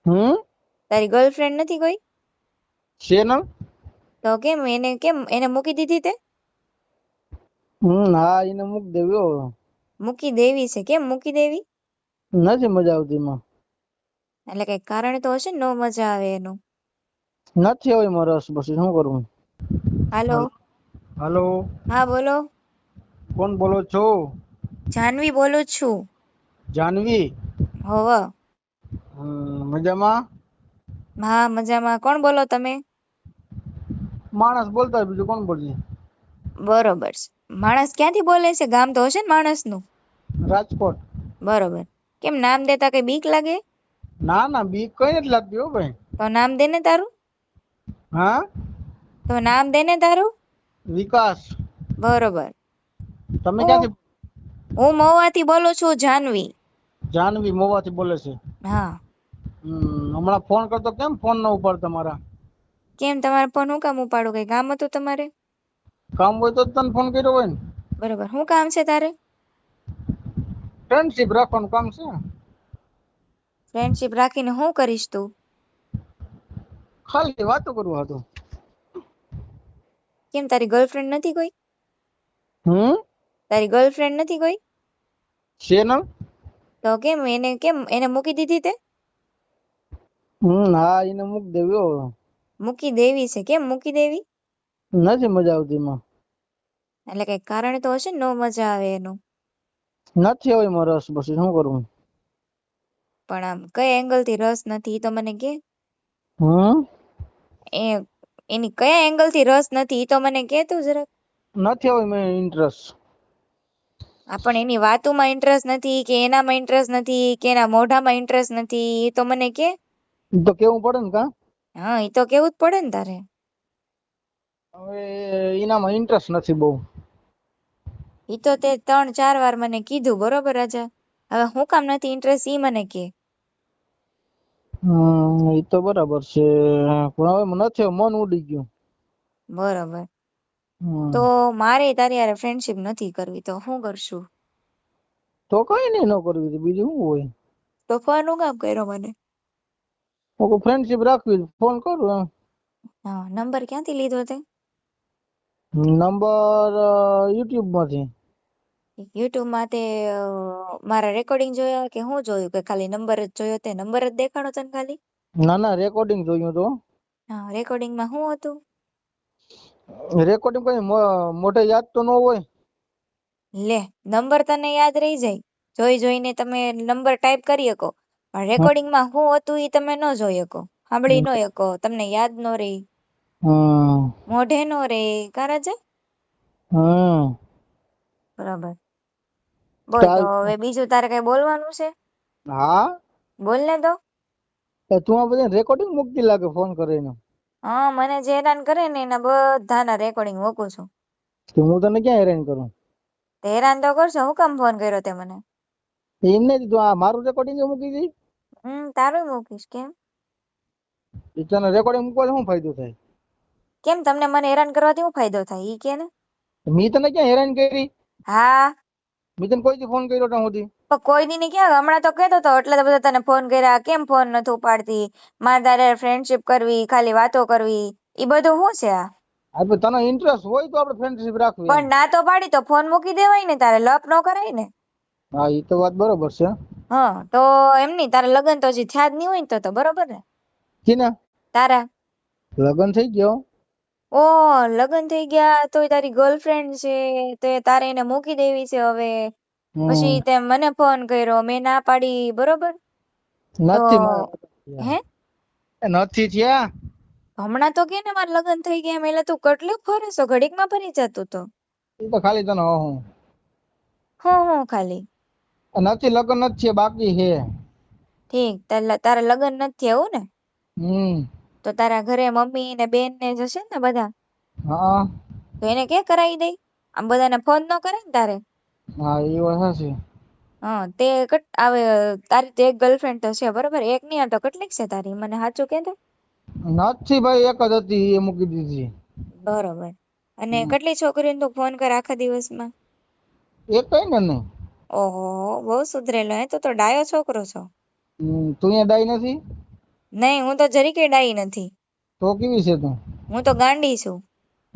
હમ તારી ગર્લફ્રેન્ડ નથી કોઈ? છે ને. તો કેમ એને મૂકી દીધી તે? હા એને મૂક દેવ્યો. મૂકી દેવી છે, કેમ મૂકી દેવી? નથી મજા આવતી એમાં. એટલે કઈ કારણ તો હશે ને, નો મજા આવે એનું. નથી હવે એમાં રસ, પછી શું કરવું. હાલો. હાલો. હા બોલો. કોણ બોલો છો? જાનવી બોલું છું. જાનવી. હોવ. મજામાં? હા મજામાં. કોણ બોલો તમે? માણસ બોલતા હોય, બીજું કોણ બોલીએ. બરોબર છે. માણસ ક્યાંથી બોલે છે? ગામ તો હશે ને માણસનું? રાજકોટ. બરોબર. કેમ નામ દેતા કઈ બીક લાગે? ના ના બીક કઈ નથી લાગતી હો ભાઈ. તો નામ દે ને તારું. હા. તો નામ દે ને તારું. વિકાસ. બરોબર. તમે હું ક્યાંથી? હું મહુવાથી બોલું છું, જાનવી. જાનવી મહુવાથી બોલે છે. હા. હમણાં ફોન કરતો કેમ ફોન ન ઉપાડતા તમારા? કેમ તમારે ફોન હું કામ ઉપાડું? કઈ કામ હતું તમારે? કામ હોય તો જ તને ફોન કર્યો હોય ને. બરોબર. શું કામ છે તારે? ફ્રેન્ડશિપ રાખવાનું કામ છે. ફ્રેન્ડશિપ રાખીને શું કરીશ તું? ખાલી વાતો કરવા હતું. કેમ તારી ગર્લફ્રેન્ડ નથી કોઈ? હમ તારી ગર્લફ્રેન્ડ નથી કોઈ? છે ને. તો કેમ એને મૂકી દીધી તે? હા એને મૂક દેવ્યો. મૂકી દેવી છે, કેમ મૂકી દેવી? નથી મજા આવતી એમાં. એટલે કઈ કારણ તો હશે ને, નો મજા આવે એનું. નથી હવે એમાં રસ, પછી શું કરવું. પણ આમ કયા એંગલ થી રસ નથી એ તો મને કે. હમ એ એની કયા એંગલ થી રસ નથી એ તો મને કે તું જરાક. નથી હવે મેં ઇન્ટરેસ્ટ. પણ એની વાતોમાં ઇન્ટરેસ્ટ નથી, કે એનામાં ઇન્ટરેસ્ટ નથી, કે એના મોઢામાં ઇન્ટરેસ્ટ નથી, એ તો મને કે. તો કેવું પડે ને કા. હા એ તો કેવું જ પડે ને તારે. હવે એનામાં ઇન્ટરેસ્ટ નથી બહુ. એ તો તે 3-4 વાર મને કીધું, બરોબર રાજા. હવે હું કામ નથી ઇન્ટરેસ્ટ ઈ મને કે. એ તો બરાબર છે, પણ હવે નથી, મન ઉડી ગયું. બરોબર. હમ તો મારે તારી હારે ફ્રેન્ડશિપ નથી કરવી, તો શું કરશું? તો કઈ નઈ, ન કરવી બીજું શું હોય. તો ફોન હું કામ કર્યો મને? ફ્રેન્ડશિપ રાખવી, ફોન કરું એમ. હા, નંબર ક્યાંથી લીધો તે? નંબર યુટ્યુબ માંથી. યુટ્યુબ માં તે મારા રેકોર્ડિંગ જોયા કે હું જોયું, કે ખાલી નંબર જ જોયો? તે નંબર જ દેખાડો તને ખાલી? ના ના રેકોર્ડિંગ જોયું તો. હા, રેકોર્ડિંગમાં શું હતું? રેકોર્ડિંગ કઈ મોઢે યાદ તો ન હોય. લે, નંબર તને યાદ રહી જાય, જોઈ જોઈને તમે નંબર ટાઈપ કરી શકો, પણ રેકોર્ડિંગમાં શું હતું એ તમે ન જોઈ શકો, સાંભળી ન શકો, તમને યાદ ન રહી, હમ મોઢે નો રે. કરે છે. હમ બરાબર. બોલ તો ચાલ. હવે બીજું તારે કઈ બોલવાનું છે? હા. બોલ ને તો. તું આ બધા રેકોર્ડિંગ મૂકતી લાગે ફોન કરીને. હા, મને જે હેરાન કરે ને એના બધાના રેકોર્ડિંગ મૂકું છું. તો હું તને ક્યાં હેરાન કરું? તે હેરાન તો કરશો, હું કામ ફોન કર્યો તે મને? એમને તું આ મારું રેકોર્ડિંગ મૂકી દી. તારું મૂકીશ કેમ? તને રેકોર્ડિંગ મૂકવાથી શું ફાયદો થાય? કેમ તમને મને હેરાન કરવાથી શું ફાયદો થાય ઈ કે ને? મેં તને ક્યાં હેરાન કરી? હા. મેં તને કોઈ દી ફોન કર્યો ત્યાં સુધી? પણ કોઈ દી ની ક્યાં, હમણાં તો કેતો તો એટલે તો બધા તને ફોન કર્યા, કેમ ફોન નથી ઉપાડતી, મારે તારે ફ્રેન્ડશિપ કરવી, ખાલી વાતો કરવી, ઈ બધું શું છે આ? હા, તને ઇન્ટરેસ્ટ હોય તો આપણે ફ્રેન્ડશિપ રાખવી એમ. પણ ના તો પાડી તો ફોન મૂકી દેવાય ને, તારે લપ ન કરાય ને. હા એ તો વાત બરોબર છે. હા તો એમ નઈ, તારા લગ્ન તો હજી થયા જ નહીં હોય ને, તો બરોબર ને? કીના? તારા. લગ્ન થઈ ગયો. ઓ, લગ્ન થઈ ગયા તોય તારી ગર્લફ્રેન્ડ છે, તે તારે એને મૂકી દેવી છે હવે. હમ પછી તે મને ફોન કર્યો, મેં ના પાડી, બરોબર? તો નથી મારા હે નથી થયા. હમણાં તો કે ને મારા લગ્ન થઈ ગયા, એટલે તું કેટલું ફરે છો, ઘડીકમાં ફરી જતું તો. એ તો ખાલી તને હું હું ખાલી. નથી, લગ્ન નથી થયા, બાકી છે. ઠીક, તારા લગ્ન નથી એવું ને? હમ તો તારા ઘરે મમ્મી ને બેન ને જશે ને બધા? હા. તો એને કે કરાવી દઈ, આમ બધાને ફોન ન કરે ને તારે? હા એ વાત સાચી. હા, તે આવે તારી તો એક ગર્લફ્રેન્ડ તો છે બરોબર, એક નહીં તો કેટલીક છે તારી, મને સાચું કે તો? નથી ભાઈ, એક જ હતી, એ મૂકી દીધી. બરોબર. અને કેટલી છોકરીઓને તું ફોન કર આખા દિવસમાં? એક કઈ ને નહીં. ઓહો, બહુ સુધરેલો હે, તો ડાયો છોકરો છો. તું અહીંયા ડાઈ નથી? નહીં, હું તો જરીકે ડાઈ નથી. તો કેવી છે તું? હું તો ગાંડી છું.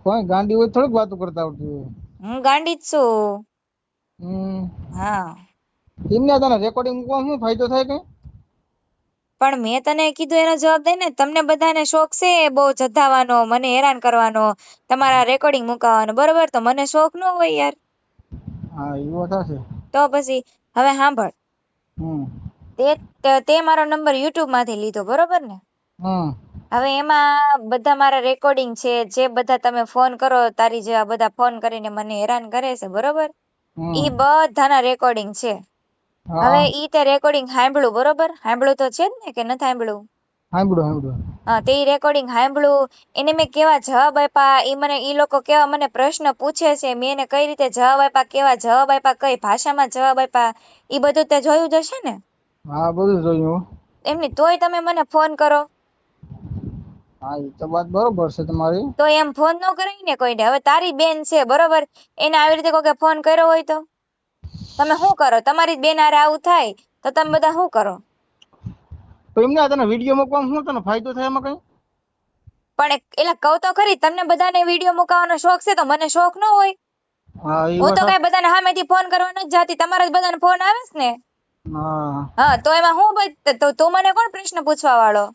કોઈ ગાંડી હોય થોડીક વાતો કરતા આવડતી હોય. હું ગાંડી જ છું. હમ હા, એમને તને રેકોર્ડિંગ મૂકવા શું ફાયદો થાય કઈ? પણ મેં તને કીધું એનો જવાબ દે ને. તમને બધાને શોખ છે બહુ જધાવાનો, મને હેરાન કરવાનો, તમારા રેકોર્ડિંગ મુકાવાનો, બરોબર? તો મને શોખ ન હોય યાર. હા એ વાત હશે. તો પછી હવે સાંભળ, હમ તે મારો નંબર યુટ્યુબ માંથી લીધો, બરોબર ને? હમ હવે એમાં બધા મારા રેકોર્ડિંગ છે, જે બધા તમે ફોન કરો, તારી જેવા બધા ફોન કરીને મને હેરાન કરે છે, બરોબર? ઈ હમ બધાના રેકોર્ડિંગ છે. હવે હા ઈ તે રેકોર્ડિંગ સાંભળ્યું, બરોબર? સાંભળ્યું તો છે જ ને, કે નથી સાંભળ્યું? સાંભળ્યું. હા, તે રેકોર્ડિંગ સાંભળ્યું, એને મેં કેવા જવાબ આપ્યા, ઈ લોકો કેવા મને પ્રશ્ન પૂછે છે, મેં એને કઈ રીતે જવાબ આપ્યા, કેવા જવાબ આપ્યા, કઈ ભાષામાં જવાબ આપ્યા, ઈ બધું તે જોયું જ હશે ને? હા બધું જોયું. એમની તોય તમે મને ફોન કરો. હા એ તો વાત બરોબર છે તમારી. તો એમ ફોન ન કરાય ને કોઈને. હવે તારી બેન છે, બરોબર? એને આવી રીતે કોઈ ફોન કર્યો હોય તો તમે શું કરો? તમારી બેન હારે આવું થાય તો તમે બધા શું કરો? તો એમને તને વિડીયો મૂકવામાં શું તને ફાયદો થાય એમાં કઈ? પણ એટલે કહું તો ખરી, તમને બધાને વિડીયો મુકાવાનો શોખ છે, તો મને શોખ ન હોય? હા એ હું વાત તો કઈ બધાને સામેથી ફોન કરવા નથી જાતી, તમારા જ બધાને ફોન આવે છે ને. હા હા, તો એમાં હું તો તું મને કોણ પ્રશ્ન પૂછવા વાળો?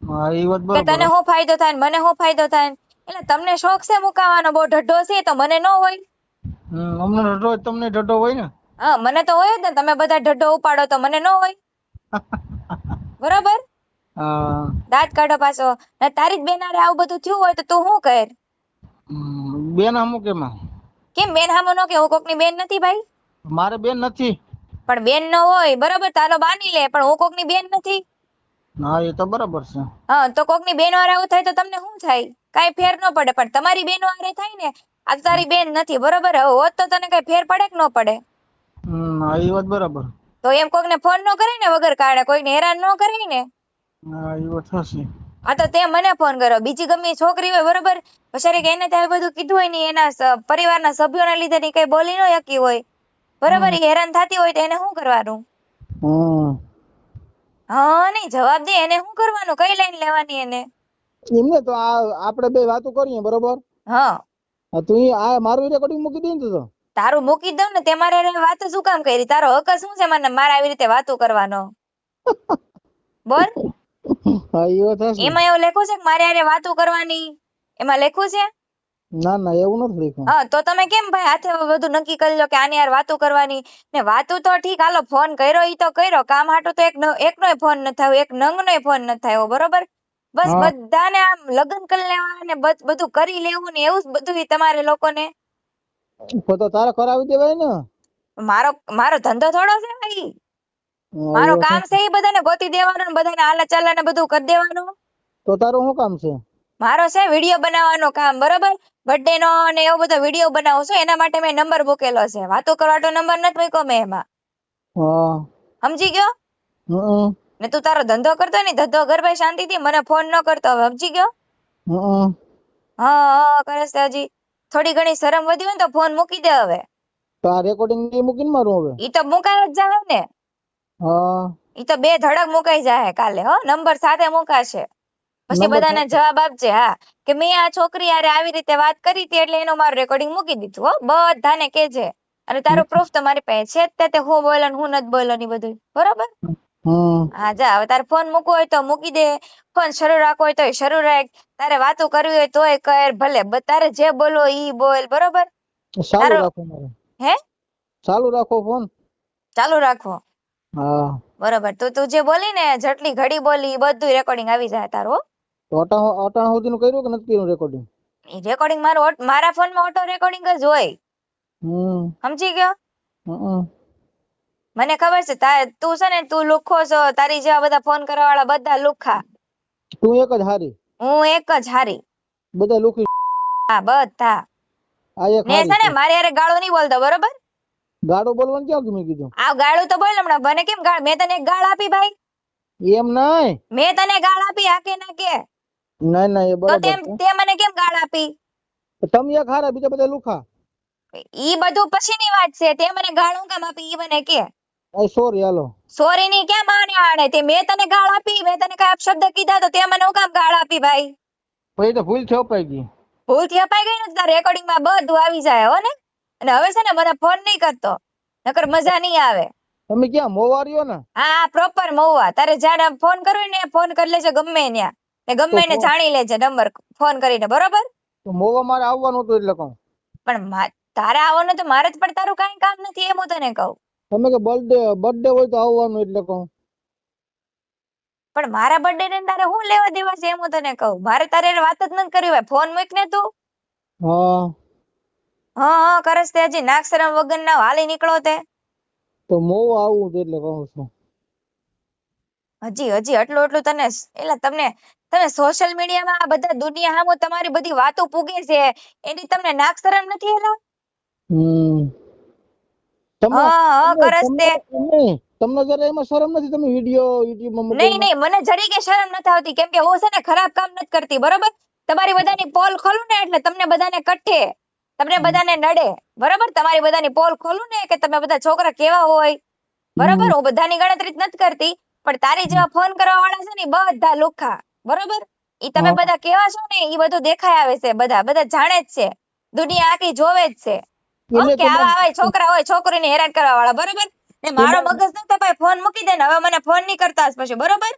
હા એ વાત કે બરોબર. તને શું ફાયદો થાય ને મને શું ફાયદો થાય? એટલે તમને શોખ છે મુકાવાનો, બહુ ઢઢ્ઢો છે, તો મને ન હોય. અમને ઢઢો હોય, તમને ઢઢો હોય ને. હા, મને તો હોય જ ને. તમે બધા ઢઢ્ઢો ઉપાડો તો મને ન હોય, બરોબર? હા દાંત કાઢો પાછો. ને તારી જ બેન હારે આવું બધું થયું હોય તો તું શું કર? બેન અમુક એમાં કેમ બેન હામો નો કે? હું કોકની બેન નથી ભાઈ. મારે બેન નથી. પણ બેન ન હોય, બરોબર? તારો બાની લે, પણ હું કોકની બેન નથી. હા એ તો બરાબર છે. હા, તો કોકની બેનો હારે આવું થાય તો તમને શું થાય? કઈ ફેર ન પડે. પણ તમારી બેનો હારે થાય ને, આ તો તારી બેન નથી, બરોબર? હવે હોત તો તને કઈ ફેર પડે કે ન પડે? હા એ વાત બરાબર. તો એમ કોકને ફોન ન કરે ને વગર કારણે, કોઈને હેરાન ન કરે ને. હા એ વાત થશે. આ તો તે મને ફોન કર્યો, બીજી ગમે ઈ છોકરી હોય, બરોબર? પછી કે એને ત્યાં બધું કીધું હોય ને, એના પરિવારના સભ્યોના લીધે ની કઈ બોલી ન શકી હોય, બરોબર? ઈ હેરાન થતી હોય તો એને શું કરવાનું? હા, નહીં જવાબ દે. એને શું કરવાનું? કઈ લાઈન લેવાની એને? એમને તો આપણે બે વાતો કરીએ, બરોબર? હા, તું આ મારું રેકોર્ડિંગ મૂકી દે ને તો. તારું મૂકી દઉં ને. તે મારે વાત શું કામ કરી? તારો હક શું છે મને મારે આવી રીતે વાતો કરવાનો? બોલ. હા એ વાત થશે. એમાં એવું લખ્યું છે કે મારે હારે વાતો કરવાની? એમાં લખ્યું છે? ના ના એવું નથી લખ્યું. હા, તો તમે કેમ ભાઈ હાથે બધું નક્કી કરી લો કે આની યાર વાતો કરવાની? ને વાતો તો ઠીક, હાલો ફોન કર્યો ઈ તો કર્યો, કામ હાટું તો એકનોય ફોન ન થયો, એક નંગનોય ફોન ન થયો, બરોબર? બસ હા બધાને આમ લગ્ન કરી લેવા ને બધું કરી લેવું ને એવું જ બધું તમારે લોકોને. તો તારે કરાવી દેવાય ને. મારો મારો ધંધો થોડો છે ભાઈ. હા, એ મારો વાત કામ થશે. છે એ બધાને ગોતી દેવાનું ને બધાને હાલા ચાલા ને બધું કરી દેવાનું. તો તારું શું કામ છે? મારો છે વિડીયો બનાવવાનું કામ, બરોબર? બર્થડે નો ને એવો બધો વિડીયો બનાવું છું, એના માટે મેં નંબર મૂકેલો છે. વાતો કરવાનો નંબર નથી મૂક્યો મેં એમાં. હા સમજી ગયો? હમ ને તું તારો ધંધો કરતો ને, ધંધો ઘર ભાઈ શાંતિથી, મને ફોન ન કરતો. હવે સમજી ગયો? હમ હા કરે છે હજી. થોડી ઘણી શરમ વધી હોય ને તો ફોન મૂકી દે હવે. તો આ રેકોર્ડિંગ નહીં મૂકીને મારું હવે. ઈ તો મુકાય જ જાય ને. હા ઈ તો બે ધડક મુકાઈ જાય કાલે, હો. નંબર સાથે મુકાશે. પછી નંબર બધાને સાથે. જવાબ આપજે. હા, કે મેં આ છોકરી હારે આવી રીતે વાત કરી હતી એટલે એનું મારું રેકોર્ડિંગ મૂકી દીધું, હો. બધાને કેજે. અને તારું પ્રૂફ તો મારી પાસે છે જ, તે હું બોલો ને હું નથી બોલો ની બધું, બરોબર? હમ હા, જા. હવે તારે ફોન મૂકવો હોય તો મૂકી દે, ફોન શરૂ રાખવો હોય તો શરૂ રાખ, તારે વાતો કરવી હોય તોય કર, ભલે તારે જે બોલવો ઈ બોલ, બરોબર? ચાલુ તારો રાખો મારે. હે ચાલુ રાખો ફોન. ચાલુ રાખવો, હા બરોબર? તું જે બોલી ને, જેટલી ઘડી બોલી ઈ બધું રેકોર્ડિંગ આવી જાય તારું, હો. તો અટાણ સુધીનું કર્યું કે નથી કર્યું રેકોર્ડિંગ? ઈ રેકોર્ડિંગ મારા ફોનમાં ઓટો રેકોર્ડિંગ જ હોય. હમ સમજી ગયો? હમ મને ખબર છે તું છે ને, તું લુખ્ખો છો. તારી જેવા બધા ફોન કરવા વાળા બધા લુખ્ખા. તું એક જ હારી. હું એક જ હારી. બધા લુખી. હા, બધા. આ એક ને હારી છે ને છે. મારી હારે ગાળો નહીં બોલતો, બરોબર? ગાડો બોલવાનું ક્યાં મેં કીધું? આ ગાળું તો બોલ હમણાં. મને કેમ ગાળ? મેં તને એક ગાળ આપી ભાઈ? એમ નહીં. મેં તને ગાળ આપી? હા કે ના કે? નહીં નહીં એ તો બરાબર છે. તે મને કેમ ગાળ આપી? તમે એક હારા, બીજા બધા લુખા. ઈ બધું પછીની વાત છે. તે મને ગાળ હું કામ આપી ઈ મને કે? આ સોરી હાલો. સોરી ની કેમ આને આણે તે મેં તને ગાળ આપી, મેં તને કઈ અપશબ્દ કીધા તો તે મને હું કામ ગાળ આપી ભાઈ? પછી તો ભૂલ થી અપાઈ ગઈ. ભૂલથી અપાઈ ગઈ ને તો તારા રેકોર્ડિંગ માં બધું આવી જાય હો ને. અને હવે છે ને મને ફોન નહીં કરતો, નકર મજા નહીં આવે. તમે ક્યાં મોવાર્યો ને? હા પ્રોપર મહુવા. તારે જ્યારે ફોન કરવો ને ફોન કરી લેજે ગમે ન્યા, ને ગમે એને જાણી લેજે નંબર ફોન કરીને, બરોબર? તો મોવા મારે આવવાનું હતું એટલે કહું. પણ તારે આવવાનું તો મારે જ, પણ તારું કાંઈ કામ નથી એમ હું તને કહું. તમે કે બર્થડે હોય તો આવવાનું એટલે કહું. પણ મારા બર્થડે ને તારે શું લેવા દેવા છે એમ હું તને કહું. મારે તારે હારે વાત જ નથી કરવી હોય. ફોન મૂક ને તું. હા હા કરસ તે હજી નાક શરમ વગર ના હાલી નીકળો તે. તો મોવા આવવું હતું એટલે કહું છું. હજી આટલું તને એટલે તમે સોશિયલ મીડિયામાં આ બધા દુનિયા સામુ તમારી બધી વાતો પૂગે છે, એની તમને નાક શરમ નથી એલા? તમે હા કરસ તે. તમને જરા એમાં શરમ નથી? તમે વિડિયો યુટ્યુબ માં નહીં મને જરી કે શરમ નથી આવતી, કેમ કે હું છે ને ખરાબ કામ નથી કરતી, બરોબર? તમારી બધાની પોલ ખોલું ને એટલે તમને બધાને કઠે, તમને બધાને નડે, બરોબર? તમારી બધાની પોલ ખોલું ને કે તમે બધા છોકરા કેવા હોય, બરોબર? હું બધાની ગણતરી જ નથી કરતી, પણ તારી જેવા ફોન કરવા વાળા છે ને બધા લુખા, બરોબર? ઈ તમે બધા કેવા છો ને ઈ બધું દેખાય આવે છે, બધા જાણે જ છે, દુનિયા આખી જોવે જ છે. ઓકે આવા છોકરા હોય છોકરીને હેરાન કરવા વાળા, બરોબર? ને મારો મગજ ન તપાય, ફોન મૂકી દે ને હવે મને ફોન નહીં કરતા પછી, બરોબર?